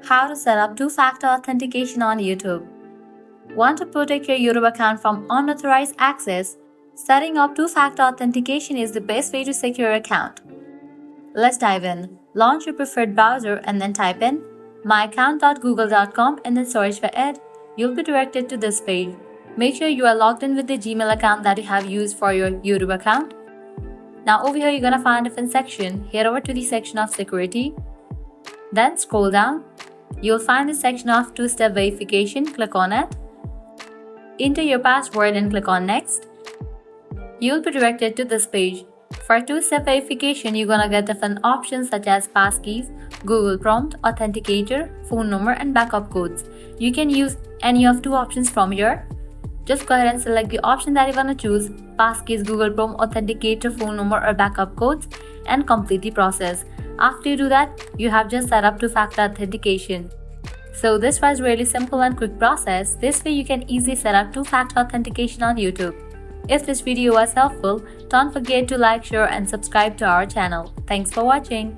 How to set up two-factor authentication on YouTube. Want to protect your YouTube account from unauthorized access? Setting up two-factor authentication is the best way to secure your account. Let's dive in. Launch your preferred browser and then type in myaccount.google.com and then search for it. You'll be directed to this page. Make sure you are logged in with the Gmail account that you have used for your YouTube account. Now over here you're gonna find a different section. Head over to the section of security. Then scroll down. You'll find the section of two-step verification. Click on it. Enter your password and click on next. You'll be directed to this page. For two-step verification, you're gonna get different options such as passkeys, Google prompt, authenticator, phone number, and backup codes. You can use any of two options from here. Just go ahead and select the option that you wanna choose, passkeys, Google prompt, authenticator, phone number, or backup codes, and complete the process. After you do that, you have just set up two-factor authentication. So this was really simple and quick process. This way you can easily set up two-factor authentication on YouTube. If this video was helpful, don't forget to like, share, and subscribe to our channel. Thanks for watching.